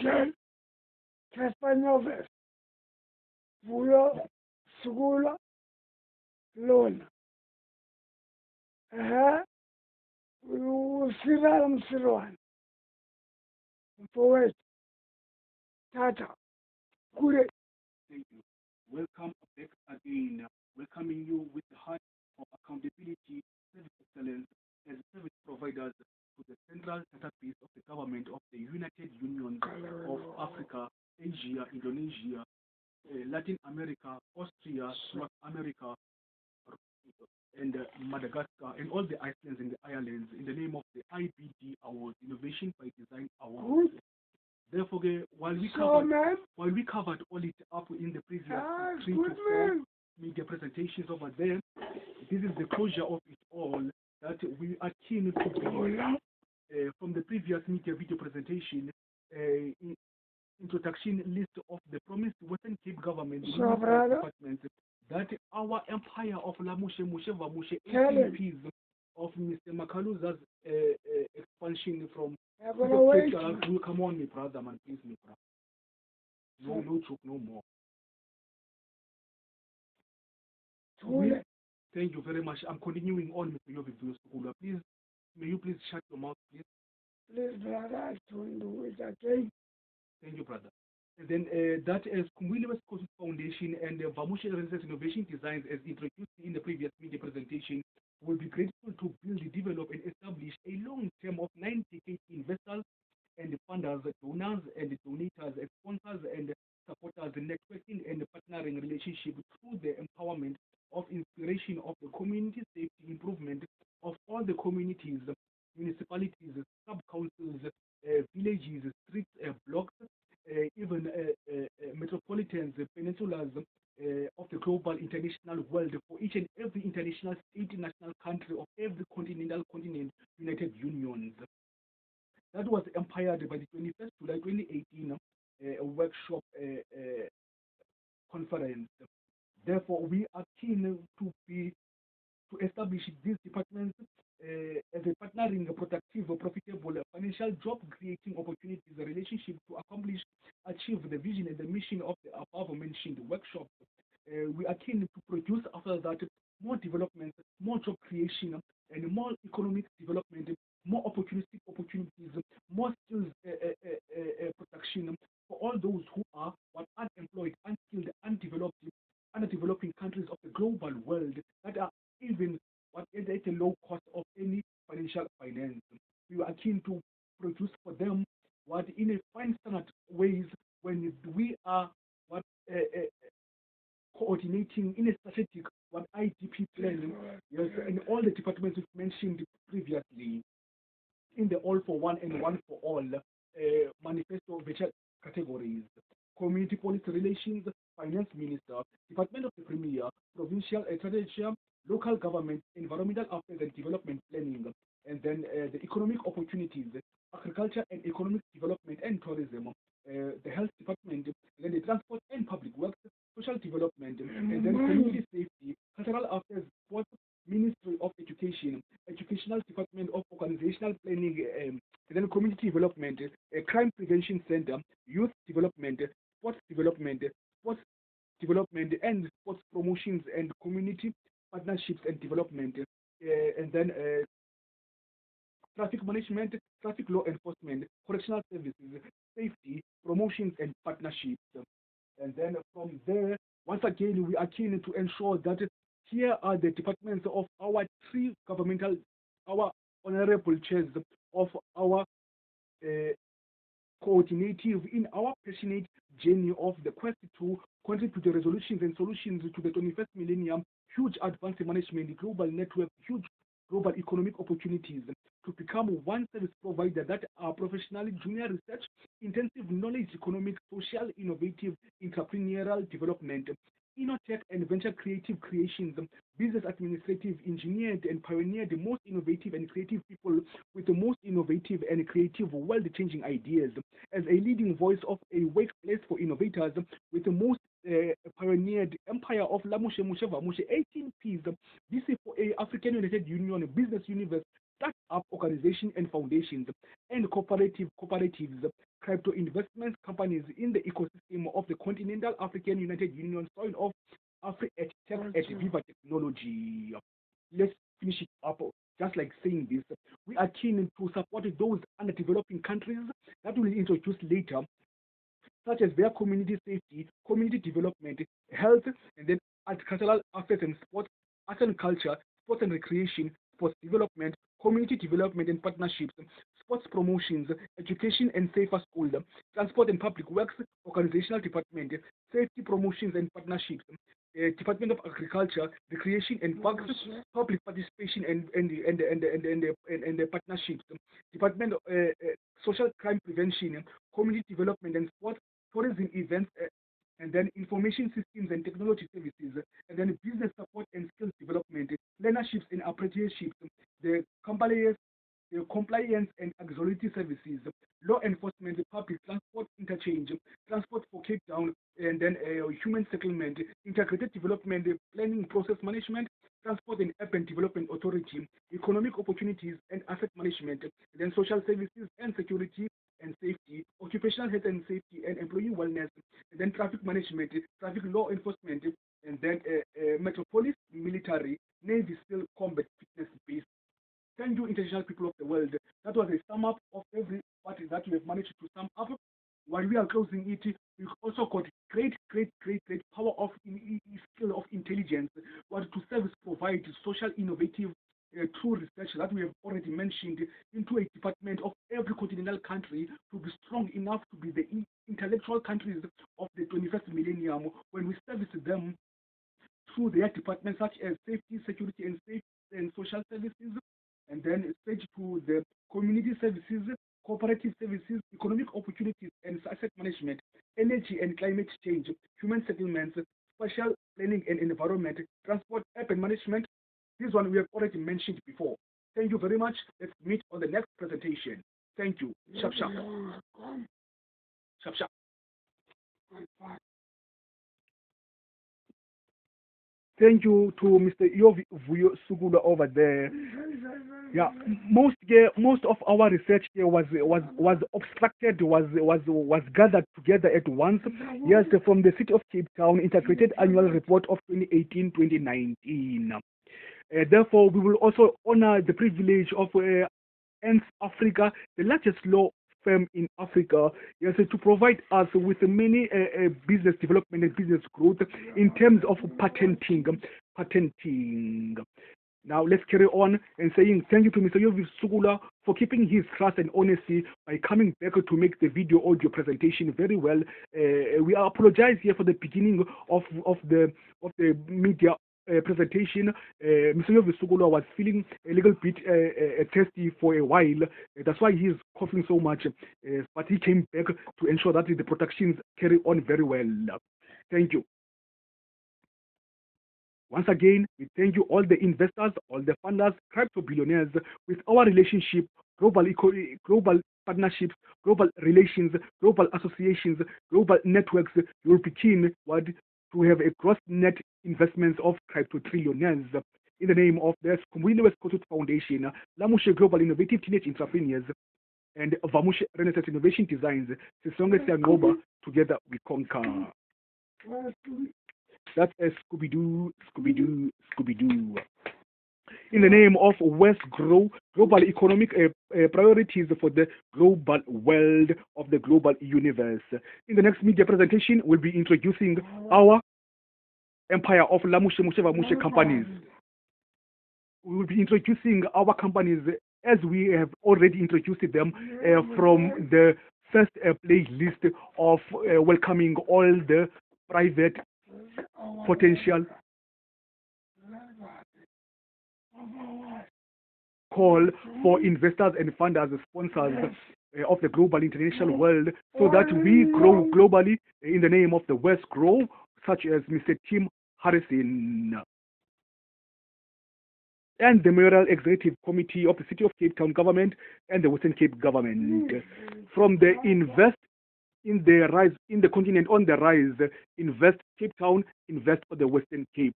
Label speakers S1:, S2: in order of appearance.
S1: Kel, Caspanyoves, Vulo, Sugula, Lona. Usirala Msirwan, Poet, Tata, Kure.
S2: Thank you. Welcome back again. Welcoming you with the heart of accountability, service excellence as service providers to the central database of the government of the United Union of Africa, Asia, Indonesia, Latin America, Austria, South America, and Madagascar, and all the islands and the islands in the name of the IBD Awards, Innovation by Design Awards. Therefore, while we covered all it up in the previous 3 to 4 media presentations over there, this is the closure of it all that we are keen to be from the previous media video presentation. Introduction list of the promised Western Cape government departments that our empire of Lamushe Mushe Vamushe 18 Ps of Mr. Makaluza's expansion from will come on me, brother, man, please, me, brother. No joke, no more. Thank you very much. I'm continuing on with your videos. Please, may you please shut your mouth, please?
S1: Please, brother, I don't do it again.
S2: Thank you, brother. And then that is Kumwili West Coast Foundation and Vamushe Research Innovation Designs, as introduced in the previous media presentation, will be grateful to build, develop, and establish a long-term of 9 decade investors and funders, donors and donators, and sponsors and supporters, networking and partnering relationship through the empowerment of inspiration of the community safety improvement of all the communities, municipalities, sub-councils, villages, streets, blocks, even metropolitans, peninsulas of the global international world, for each and every international state, national country of every continental continent, United Unions. That was empowered by the 21st July 2018 workshop conference. Therefore, we are keen to establish these departments as a partnering, productive, profitable, financial job-creating opportunities, a relationship to achieve the vision and the mission of the above-mentioned workshop. We are keen to produce after that more development, more job creation, and more economic development, more opportunistic opportunities, more skills production for all those who are unemployed, unskilled, underdeveloping countries of the global world that are even at a low cost of any financial finance. We are keen to produce for them in a fine standard ways when we are coordinating in a strategic IDP plan, yes, and all the departments we've mentioned previously in the all for one and one for all manifesto venture categories. Community policy relations, finance minister, department of the premier, provincial strategy, local government, environmental affairs and development planning, and then the economic opportunities, agriculture and economic development and tourism, the health department, and then the transport and public works, social development, and then community safety, cultural affairs, sports, ministry of education, educational department of organizational planning, and then community development, crime prevention center, youth development, sports development, and sports promotions and community partnerships and development, and then traffic management, traffic law enforcement, correctional services, safety, promotions and partnerships. And then from there, once again, we are keen to ensure that here are the departments of our our honorable chairs of our coordinative in our passionate journey of the quest to contribute to the resolutions and solutions to the 21st millennium, huge advanced management, global network, huge global economic opportunities, to become one service provider that are professionally junior research, intensive knowledge, economic, social, innovative, entrepreneurial development, InnoTech and venture creative creations, business administrative, engineered and pioneered the most innovative and creative people with the most innovative and creative world-changing ideas, as a leading voice of a workplace for innovators with the most pioneered empire of Lamushe Mushe Vamushe 18 Ps. This is for a African United Union business universe start-up organizations and foundations, and cooperatives, crypto investment companies in the ecosystem of the continental African United Union soil of Afri-Tech at Viva Technology. Let's finish it up just like saying this. We are keen to support those underdeveloping countries that we will introduce later, such as their community safety, community development, health, and then agricultural affairs and sports, arts and culture, sports and recreation, sports development, community development and partnerships, sports promotions, education and safer school, transport and public works, organizational department, safety promotions and partnerships, Department of Agriculture, Recreation and Parks, public participation and partnerships, Department of Social Crime Prevention, Community Development and Sport, Tourism Events, and then Information Systems and Technology Services, and then Business Support and Skills Development, Learnerships and Apprenticeships, the compliance and auxiliary services, law enforcement, public transport interchange, transport for Cape Town, and then human settlement, integrated development, planning process management, transport and urban development authority, economic opportunities and asset management, and then social services and security and safety, occupational health and safety and employee wellness, and then traffic management, traffic law enforcement, and then metropolis, military, navy, still combat fitness based. Thank you, international people of the world. That was a sum up of every party that we have managed to sum up. While we are closing it, we've also got great power of skill of intelligence, what to service provide social innovative true research that we have already mentioned into a department of every continental country to be strong enough to be the intellectual countries of the 21st millennium when we service them through their departments such as safety, security, and safety and social services, and then stage to the community services, cooperative services, economic opportunities and asset management, energy and climate change, human settlements, spatial planning and environment, transport, urban management. This one we have already mentioned before. Thank you very much. Let's meet on the next presentation. Thank you. Sharp, sharp. Sharp, sharp. Thank you to Mr. Yovi Sugula over there. Yeah, most of our research here was obstructed, was gathered together at once. Yes, from the City of Cape Town Integrated Annual Report of 2018-2019. Therefore, we will also honor the privilege of ENS Africa, the largest law firm in Africa, yes, to provide us with many business development and business growth in terms of patenting. Now let's carry on and saying thank you to Mr. Yovi Sugula for keeping his trust and honesty by coming back to make the video audio presentation very well. We apologize here for the beginning of the media presentation. Mr. Yovi Sugula was feeling a little bit thirsty for a while. That's why he's coughing so much. But he came back to ensure that the productions carry on very well. Thank you. Once again, we thank you, all the investors, all the funders, crypto billionaires, with our relationship, global partnerships, global relations, global associations, global networks. You will be keen to have a gross net investments of crypto trillionaires in the name of the Skumbuli West Coast Foundation, Lamushe Global Innovative Teenage Entrepreneurs, and Vamushe Renaissance Innovation Designs. Together we conquer. That's a Scooby-Doo. In the name of West Grow, global economic priorities for the global world of the global universe. In the next media presentation, we'll be introducing our empire of Lamushe Vamushe companies. We will be introducing our companies as we have already introduced them from the first playlist of welcoming all the private potential call for investors and funders, sponsors of the global international world, so that we grow globally in the name of the West Grow, such as Mr. Tim Harrison and the Mayoral Executive Committee of the City of Cape Town Government and the Western Cape Government. From the Invest in the Rise, in the continent on the rise, Invest Cape Town, Invest for the Western Cape.